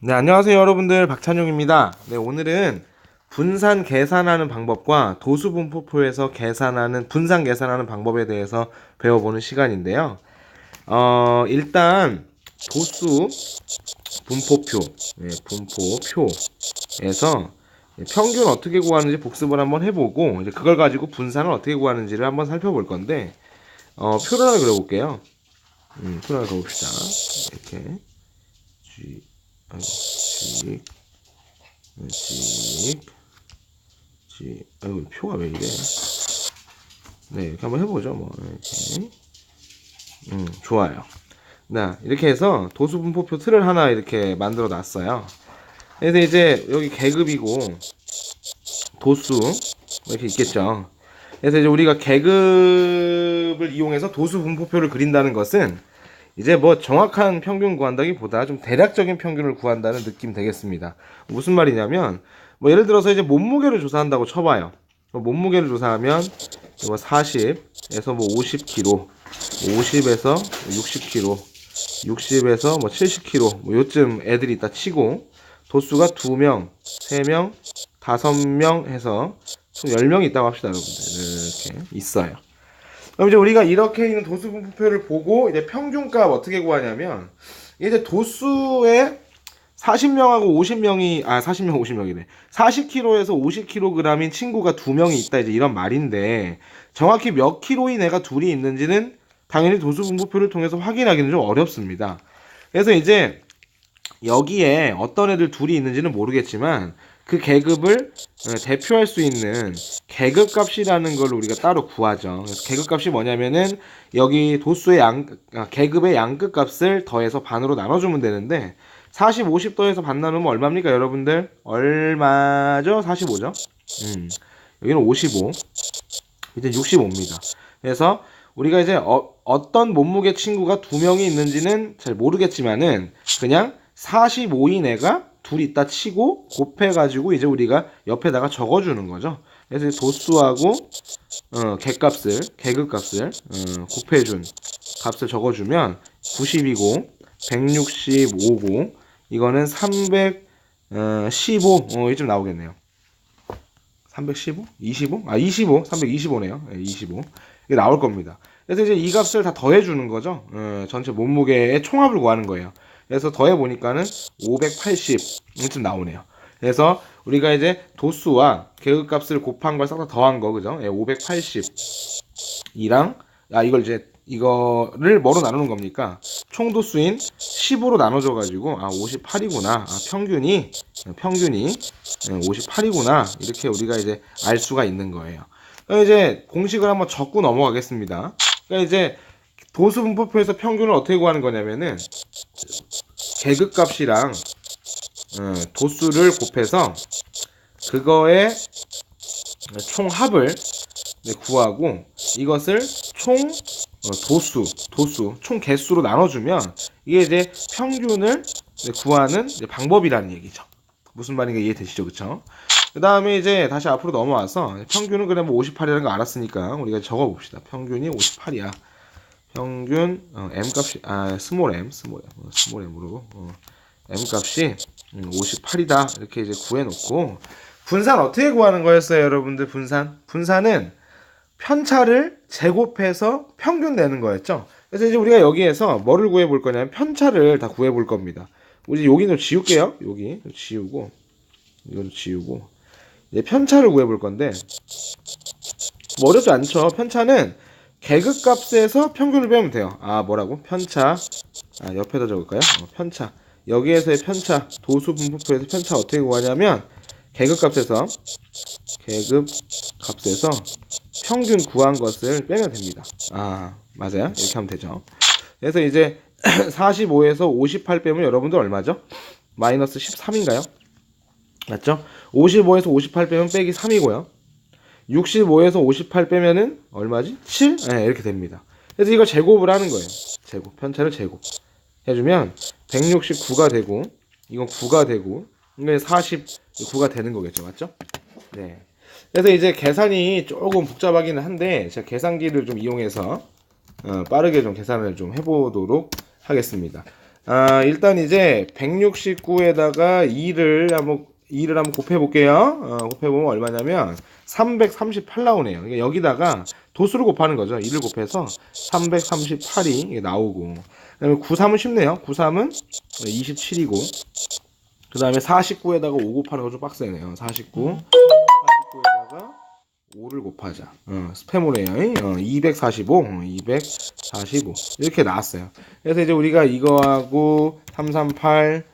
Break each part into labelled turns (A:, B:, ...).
A: 네, 안녕하세요 여러분들, 박찬용입니다. 네, 오늘은 분산 계산하는 방법과 도수분포표에서 분산 계산하는 방법에 대해서 배워보는 시간인데요. 일단 도수 분포표, 분포표에서 평균 어떻게 구하는지 복습을 한번 해보고, 이제 그걸 가지고 분산을 어떻게 구하는지를 한번 살펴볼 건데, 표를 하나 그려볼게요. 표를 하나 그려봅시다. 이렇게 G, 아이고, G, G, G, 아이고, 표가 왜 이래? 네, 이렇게 한번 해보죠, 뭐. 이렇게. 좋아요. 네, 이렇게 해서 도수분포표 틀을 하나 이렇게 만들어 놨어요. 그래서 이제 여기 계급이고, 도수, 이렇게 있겠죠. 그래서 이제 우리가 계급을 이용해서 도수분포표를 그린다는 것은 이제 뭐 정확한 평균 구한다기보다 좀 대략적인 평균을 구한다는 느낌 되겠습니다. 무슨 말이냐면 뭐 예를 들어서 이제 몸무게를 조사한다고 쳐봐요. 몸무게를 조사하면 뭐 40에서 뭐 50kg, 50에서 60kg, 60에서 뭐 70kg, 뭐 요쯤 애들이 있다 치고 도수가 2명, 3명, 5명 해서 총 10명이 있다고 합시다, 여러분들. 이렇게 있어요. 그럼 이제 우리가 이렇게 있는 도수 분포표를 보고 이제 평균값 어떻게 구하냐면 이제 도수에 40명하고 50명이 40명 50명이네. 40kg에서 50kg인 친구가 2명이 있다 이제 이런 말인데 정확히 몇 킬로인 애가 둘이 있는지는 당연히 도수 분포표를 통해서 확인하기는 좀 어렵습니다. 그래서 이제 여기에 어떤 애들 둘이 있는지는 모르겠지만 그 계급을 대표할 수 있는 계급값이라는 걸 우리가 따로 구하죠. 그래서 계급값이 뭐냐면은 여기 도수의 계급의 양끝값을 더해서 반으로 나눠주면 되는데 40, 50 더해서 반 나누면 얼마입니까, 여러분들? 얼마죠? 45죠? 여기는 55, 이제 65입니다. 그래서 우리가 이제 어떤 몸무게 친구가 2명이 있는지는 잘 모르겠지만은 그냥 45인 애가 둘 있다 치고 곱해가지고 이제 우리가 옆에다가 적어주는 거죠. 그래서 도수하고 계급값을 곱해준 값을 적어주면 90이고 165고 이거는 315 이쯤 나오겠네요. 315? 25? 25? 325네요. 25. 이게 나올 겁니다. 그래서 이제 이 값을 다 더해주는 거죠. 전체 몸무게의 총합을 구하는 거예요. 그래서 더해보니까는 580 이쯤 나오네요. 그래서 우리가 이제 도수와 계급값을 곱한 걸 싹 다 더한 거, 그죠? 580이랑, 이거를 뭐로 나누는 겁니까? 총도수인 10으로 나눠줘가지고, 58이구나. 평균이 58이구나. 이렇게 우리가 이제 알 수가 있는 거예요. 그러니까 이제 공식을 한번 적고 넘어가겠습니다. 그러니까 이제 도수분포표에서 평균을 어떻게 구하는 거냐면은 계급값이랑 도수를 곱해서 그거의 총합을 구하고 이것을 총 총 개수로 나눠주면 이게 이제 평균을 구하는 방법이라는 얘기죠. 무슨 말인가 이해되시죠, 그쵸? 그 다음에 이제 다시 앞으로 넘어와서 평균은 그래 뭐 58이라는 거 알았으니까 우리가 적어봅시다. 평균이 58이야. 평균 m 값이 스몰m으로 m 값이 58이다 이렇게 이제 구해놓고 분산 어떻게 구하는 거였어요, 여러분들? 분산은 편차를 제곱해서 평균 내는 거였죠. 그래서 이제 우리가 여기에서 뭐를 구해볼 거냐면 편차를 다 구해볼 겁니다. 우리 여기는 지울게요. 여기 지우고 이것도 지우고 이제 편차를 구해볼 건데 뭐 어렵지 않죠. 편차는 계급값에서 평균을 빼면 돼요. 뭐라고? 편차. 옆에다 적을까요? 편차. 여기에서의 편차, 도수분포표에서 편차 어떻게 구하냐면 계급값에서 평균 구한 것을 빼면 됩니다. 맞아요. 이렇게 하면 되죠. 그래서 이제 45에서 58 빼면 여러분들 얼마죠? 마이너스 13인가요? 맞죠? 55에서 58 빼면 빼기 3이고요. 65에서 58 빼면은 얼마지? 7? 네, 이렇게 됩니다. 그래서 이걸 제곱을 하는 거예요. 편차를 제곱 해주면 169가 되고 이건 9가 되고 이게 49가 되는 거겠죠, 맞죠? 네. 그래서 이제 계산이 조금 복잡하기는 한데 제가 계산기를 좀 이용해서 빠르게 좀 계산을 좀 해보도록 하겠습니다. 일단 이제 169에다가 2를 한번 곱해볼게요. 곱해보면 얼마냐면 338 나오네요. 그러니까 여기다가 도수를 곱하는 거죠. 2를 곱해서 338이 나오고. 그다음에 93은 쉽네요. 93은 27이고. 그 다음에 49에다가 5 곱하는 거 좀 빡세네요. 49에다가 5를 곱하자. 스페모레요. 245, 245 이렇게 나왔어요. 그래서 이제 우리가 이거하고 338,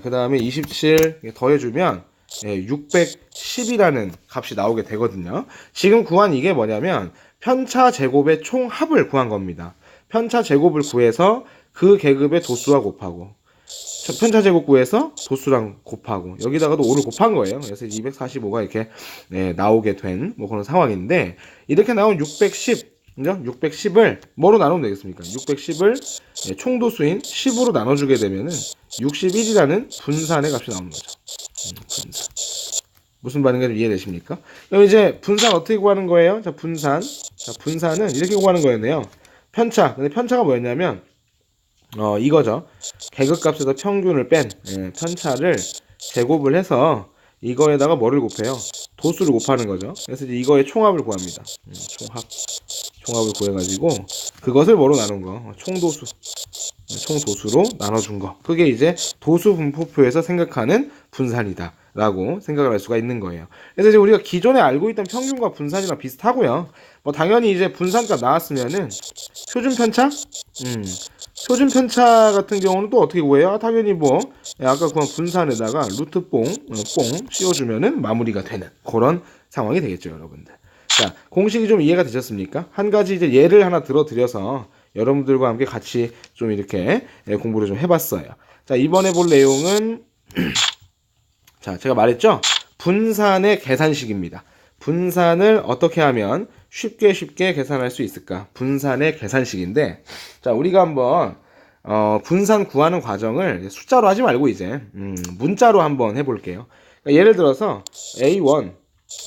A: 그 다음에 27 더해주면 610이라는 값이 나오게 되거든요. 지금 구한 이게 뭐냐면 편차 제곱의 총 합을 구한 겁니다. 편차 제곱을 구해서 그 계급의 도수와 곱하고 편차 제곱 구해서 도수랑 곱하고 여기다가도 5를 곱한 거예요. 그래서 245가 이렇게 나오게 된 뭐 그런 상황인데 이렇게 나온 610 610을 뭐로 나누면 되겠습니까? 610을 총도수인 10으로 나눠주게 되면은 61이라는 분산의 값이 나오는 거죠. 분산. 무슨 말인가 좀 이해되십니까? 그럼 이제 분산 어떻게 구하는 거예요? 자, 분산은 이렇게 구하는 거였네요. 편차. 근데 편차가 뭐였냐면 이거죠. 계급값에서 평균을 뺀 편차를 제곱을 해서 이거에다가 뭐를 곱해요? 도수를 곱하는 거죠. 그래서 이제 이거의 총합을 구합니다. 총합을 구해가지고 그것을 뭐로 나눈 거? 총도수로 나눠준 거. 그게 이제 도수 분포표에서 생각하는 분산이다 라고 생각을 할 수가 있는 거예요. 그래서 이제 우리가 기존에 알고 있던 평균과 분산이랑 비슷하고요. 뭐 당연히 이제 분산값 나왔으면은 표준 편차? 표준 편차 같은 경우는 또 어떻게 구해요? 당연히 뭐 아까 구한 분산에다가 루트 뽕 씌워주면은 마무리가 되는 그런 상황이 되겠죠, 여러분들. 자, 공식이 좀 이해가 되셨습니까? 한 가지 이제 예를 하나 들어드려서 여러분들과 함께 같이 좀 이렇게 공부를 좀 해봤어요. 자, 이번에 볼 내용은 자, 제가 말했죠? 분산의 계산식입니다. 분산을 어떻게 하면 쉽게 계산할 수 있을까? 분산의 계산식인데, 자, 우리가 한번 분산 구하는 과정을 숫자로 하지 말고 이제 문자로 한번 해볼게요. 그러니까 예를 들어서 A1,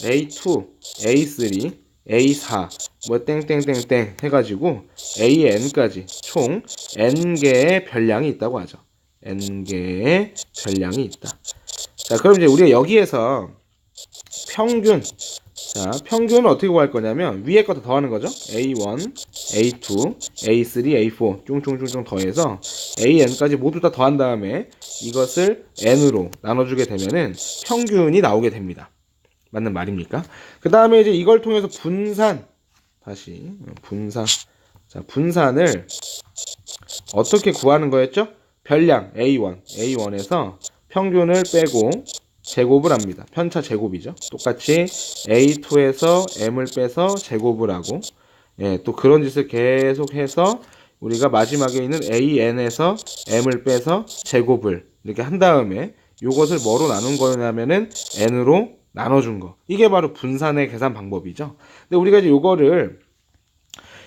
A: A2, A3, A4, 뭐 땡땡땡땡 해가지고 AN까지 총 N개의 별량이 있다고 하죠. N개의 별량이 있다. 자, 그럼 이제 우리가 여기에서 평균은 어떻게 구할 거냐면 위에 것도 더하는 거죠. A1, A2, A3, A4 쫑쫑쫑쫑 더해서 AN까지 모두 다 더한 다음에 이것을 N으로 나눠주게 되면은 평균이 나오게 됩니다. 맞는 말입니까? 그 다음에 이제 이걸 통해서 분산. 자, 분산을 어떻게 구하는 거였죠? 별량 A1에서 평균을 빼고 제곱을 합니다. 편차 제곱이죠. 똑같이 A2에서 M을 빼서 제곱을 하고 또 그런 짓을 계속해서 우리가 마지막에 있는 AN에서 M을 빼서 제곱을 이렇게 한 다음에 이것을 뭐로 나눈 거냐면은 N으로 나눠준 거. 이게 바로 분산의 계산 방법이죠. 근데 우리가 이제 이거를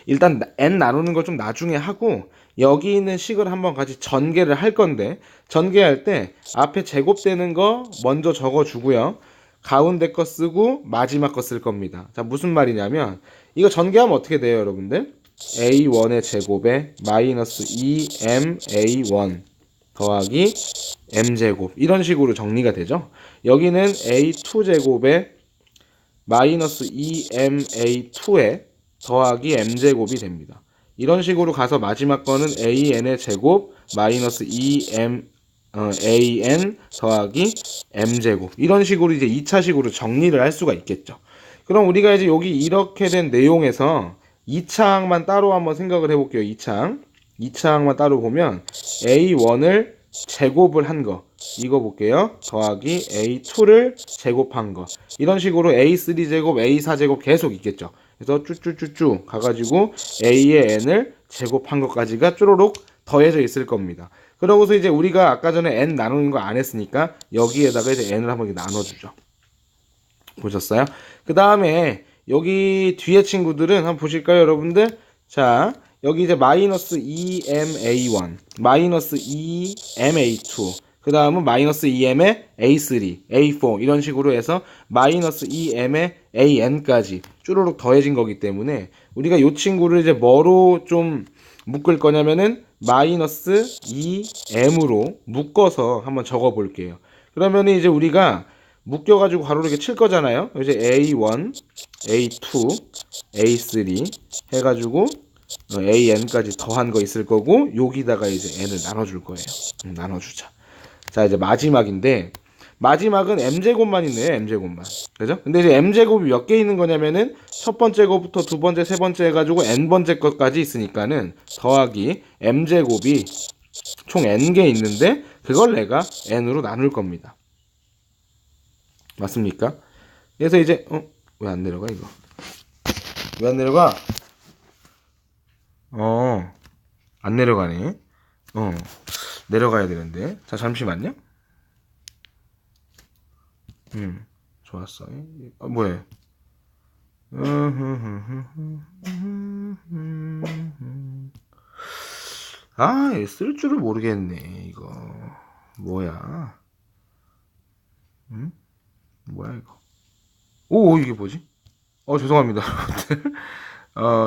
A: 일단 N 나누는 걸 좀 나중에 하고 여기 있는 식을 한번 같이 전개를 할 건데 전개할 때 앞에 제곱되는 거 먼저 적어주고요. 가운데 거 쓰고 마지막 거 쓸 겁니다. 자, 무슨 말이냐면 이거 전개하면 어떻게 돼요, 여러분들? A1의 제곱에 마이너스 2MA1 더하기 M제곱 이런 식으로 정리가 되죠. 여기는 A2 제곱에 마이너스 2MA2에 더하기 M제곱이 됩니다. 이런 식으로 가서 마지막 거는 AN의 제곱 마이너스 2M AN 더하기 M제곱 이런 식으로 이제 2차식으로 정리를 할 수가 있겠죠. 그럼 우리가 이제 여기 이렇게 된 내용에서 2차항만 따로 한번 생각을 해볼게요. 2차항만 따로 보면 A1을 제곱을 한 거 이거 볼게요. 더하기 A2를 제곱한 거 이런 식으로 A3 제곱, A4 제곱 계속 있겠죠. 그래서 쭈쭈쭈쭈 가가지고 A의 N을 제곱한 것까지가 쪼로록 더해져 있을 겁니다. 그러고서 이제 우리가 아까 전에 N 나누는 거 안 했으니까 여기에다가 이제 N을 한번 나눠주죠. 보셨어요? 그 다음에 여기 뒤에 친구들은 한번 보실까요, 여러분들? 자, 여기 이제 마이너스 2MA1, 마이너스 2MA2, 그 다음은 마이너스 2m의 A3, A4 이런 식으로 해서 마이너스 2m의 AN까지 쭈루룩 더해진 거기 때문에 우리가 이 친구를 이제 뭐로 좀 묶을 거냐면은 마이너스 2m으로 묶어서 한번 적어 볼게요. 그러면 이제 우리가 묶여가지고 가로로 이렇게 칠 거잖아요. 이제 A1, A2, A3 해가지고 AN까지 더한 거 있을 거고, 여기다가 이제 n을 나눠줄 거예요. 나눠주자. 자, 이제 마지막인데, 마지막은 m제곱만 있네요. m제곱만. 그죠? 근데 이제 m제곱이 몇 개 있는 거냐면은 첫 번째 거부터 두 번째, 세 번째 해가지고 n번째 것까지 있으니까는 더하기 m제곱이 총 n개 있는데 그걸 내가 n으로 나눌 겁니다. 맞습니까? 그래서 이제 왜 안 내려가 이거? 왜 안 내려가? 안 내려가네. 내려가야 되는데. 자, 잠시만요. 좋았어. 뭐해? 쓸 줄을 모르겠네. 이거 뭐야? 뭐야 이거? 오, 이게 뭐지? 죄송합니다, 여러분들.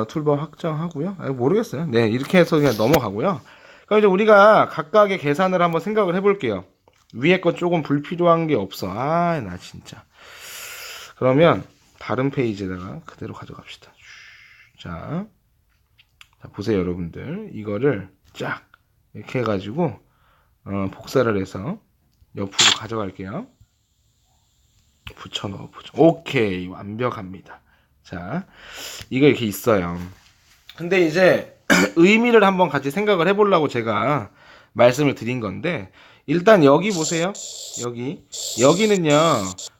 A: 툴바 확장하고요. 모르겠어요. 네, 이렇게 해서 그냥 넘어가고요. 그럼 이제 우리가 각각의 계산을 한번 생각을 해볼게요. 위에 거 조금 불필요한 게 없어. 나 진짜. 그러면 다른 페이지에다가 그대로 가져갑시다. 자, 보세요, 여러분들. 이거를 쫙 이렇게 해가지고 복사를 해서 옆으로 가져갈게요. 붙여넣어 보죠. 오케이, 완벽합니다. 자, 이거 이렇게 있어요. 근데 이제 의미를 한번 같이 생각을 해보려고 제가 말씀을 드린 건데, 일단 여기 보세요. 여기는요,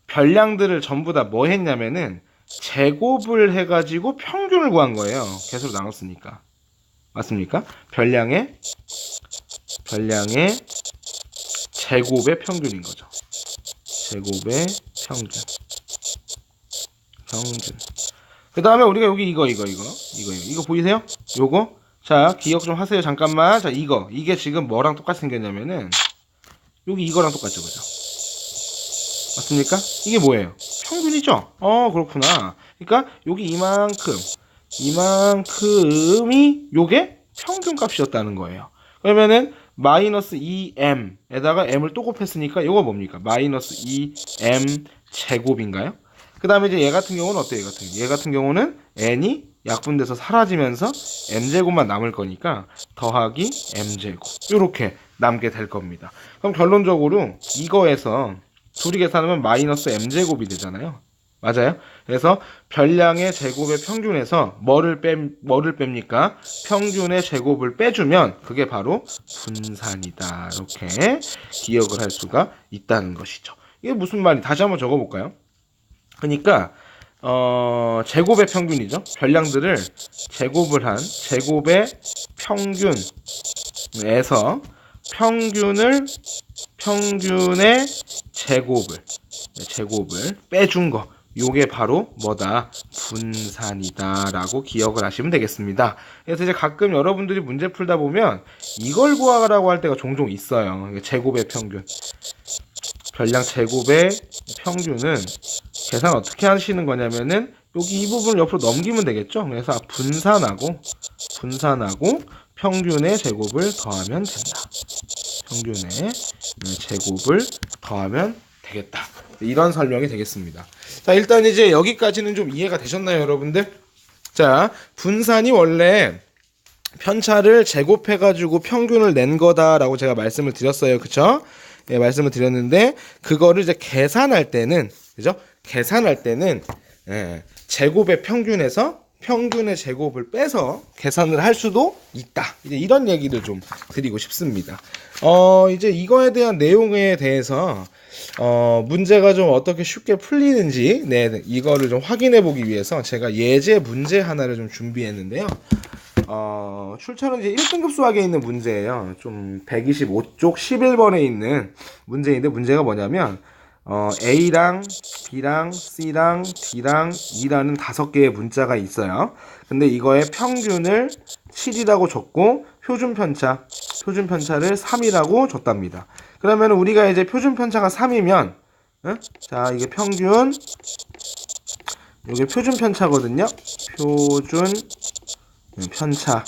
A: 별량들을 전부 다 뭐 했냐면은 제곱을 해가지고 평균을 구한 거예요. 개수로 나눴으니까. 맞습니까? 별량의 제곱의 평균인 거죠. 제곱의 평균. 그 다음에 우리가 여기 이거 보이세요? 요거. 자, 기억 좀 하세요. 잠깐만. 자, 이게 지금 뭐랑 똑같이 생겼냐면은 여기 이거랑 똑같죠, 그죠? 맞습니까? 이게 뭐예요? 평균이죠? 그렇구나. 그러니까 여기 이만큼이 요게 평균 값이었다는 거예요. 그러면은 마이너스 2m에다가 m을 또 곱했으니까 요거 뭡니까? 마이너스 2m 제곱인가요? 그 다음에 이제 얘 같은 경우는 어때요? 얘 같은 경우는 n이 약분돼서 사라지면서 m제곱만 남을 거니까 더하기 m제곱 요렇게 남게 될 겁니다. 그럼 결론적으로 이거에서 둘이 계산하면 마이너스 m제곱이 되잖아요. 맞아요? 그래서 별량의 제곱의 평균에서 뭐를 뺍니까? 평균의 제곱을 빼주면 그게 바로 분산이다. 이렇게 기억을 할 수가 있다는 것이죠. 이게 무슨 말이 다시 한번 적어볼까요? 그러니까 제곱의 평균이죠. 별량들을 제곱을 한 제곱의 평균에서 평균의 제곱을 빼준 거. 요게 바로 뭐다? 분산이다라고 기억을 하시면 되겠습니다. 그래서 이제 가끔 여러분들이 문제 풀다 보면 이걸 구하라고 할 때가 종종 있어요. 제곱의 평균. 별량 제곱의 평균은 계산 어떻게 하시는 거냐면은 여기 이 부분을 옆으로 넘기면 되겠죠. 그래서 분산하고 평균의 제곱을 더하면 된다. 평균의 제곱을 더하면 되겠다. 이런 설명이 되겠습니다. 자, 일단 이제 여기까지는 좀 이해가 되셨나요, 여러분들? 자, 분산이 원래 편차를 제곱해가지고 평균을 낸 거다라고 제가 말씀을 드렸어요. 그쵸? 예, 말씀을 드렸는데, 그거를 이제 계산할 때는, 그죠? 제곱의 평균에서 평균의 제곱을 빼서 계산을 할 수도 있다. 이제 이런 얘기를 좀 드리고 싶습니다. 이제 이거에 대한 내용에 대해서 문제가 좀 어떻게 쉽게 풀리는지 이거를 좀 확인해 보기 위해서 제가 예제 문제 하나를 좀 준비했는데요. 출처는 이제 1등급 수학에 있는 문제예요. 좀 125쪽 11번에 있는 문제인데, 문제가 뭐냐면 A랑 B랑 C랑 D랑 E라는 5개의 문자가 있어요. 근데 이거의 평균을 7이라고 줬고 표준편차를 3이라고 줬답니다. 그러면 우리가 이제 표준편차가 3이면 자, 이게 이게 표준편차거든요. 표준편차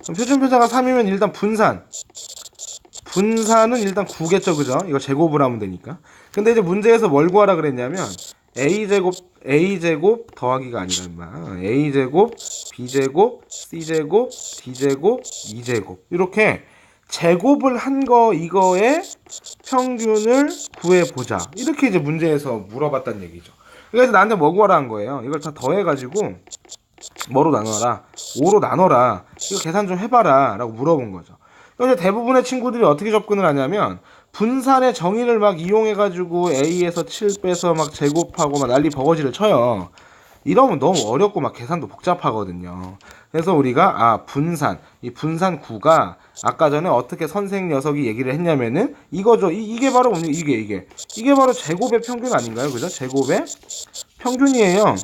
A: 그럼 표준편차가 3이면 일단 분산은 일단 9겠죠, 그죠? 이거 제곱을 하면 되니까. 근데 이제 문제에서 뭘 구하라 그랬냐면 a제곱 더하기가 아니라 임마. a제곱, b제곱, c제곱, d제곱, 2제곱 이렇게 제곱을 한 거 이거의 평균을 구해보자. 이렇게 이제 문제에서 물어봤단 얘기죠. 그래서 나한테 뭐 구하라 한 거예요. 이걸 다 더해가지고 뭐로 나눠라? 5로 나눠라. 이거 계산 좀 해봐라. 라고 물어본 거죠. 그래서 대부분의 친구들이 어떻게 접근을 하냐면 분산의 정의를 막 이용해가지고 A에서 7 빼서 막 제곱하고 막 난리 버거지를 쳐요. 이러면 너무 어렵고 막 계산도 복잡하거든요. 그래서 우리가 이 분산 9가 아까 전에 어떻게 선생 녀석이 얘기를 했냐면은 이거죠. 이게 바로 이게 바로 제곱의 평균 아닌가요? 그죠? 제곱의 평균이에요.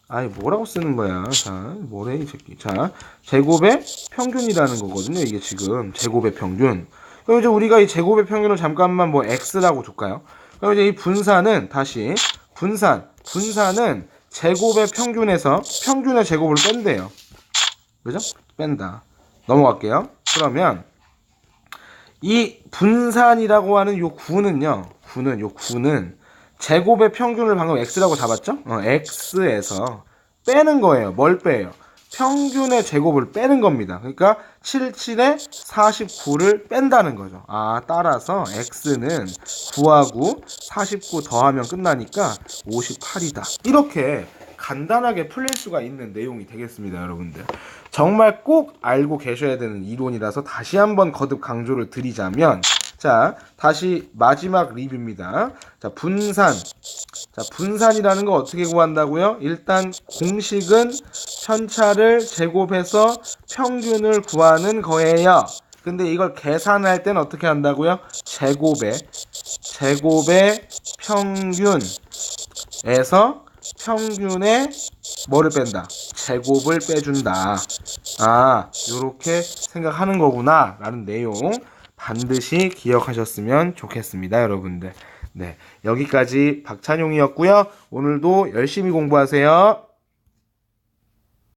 A: 아니 뭐라고 쓰는 거야? 자, 뭐래 이 새끼. 자, 제곱의 평균이라는 거거든요. 이게 지금 제곱의 평균. 그럼 이제 우리가 이 제곱의 평균을 잠깐만 뭐 x라고 줄까요? 그럼 이제 이 분산은 다시 분산은 제곱의 평균에서 평균의 제곱을 뺀대요. 그죠? 뺀다. 넘어갈게요. 그러면 이 분산이라고 하는 요 9는 제곱의 평균을 방금 x라고 잡았죠? x에서 빼는 거예요. 뭘 빼요? 평균의 제곱을 빼는 겁니다. 그러니까 77에 49를 뺀다는 거죠. 따라서 x는 9하고 49 더하면 끝나니까 58이다. 이렇게 간단하게 풀릴 수가 있는 내용이 되겠습니다, 여러분들. 정말 꼭 알고 계셔야 되는 이론이라서 다시 한번 거듭 강조를 드리자면, 자, 다시 마지막 리뷰입니다. 자, 분산이라는 거 어떻게 구한다고요? 일단 공식은 편차를 제곱해서 평균을 구하는 거예요. 근데 이걸 계산할 때는 어떻게 한다고요? 제곱의 평균에서 평균의 뭐를 뺀다? 제곱을 빼준다. 요렇게 생각하는 거구나 라는 내용 반드시 기억하셨으면 좋겠습니다, 여러분들. 네, 여기까지 박찬용이었고요. 오늘도 열심히 공부하세요.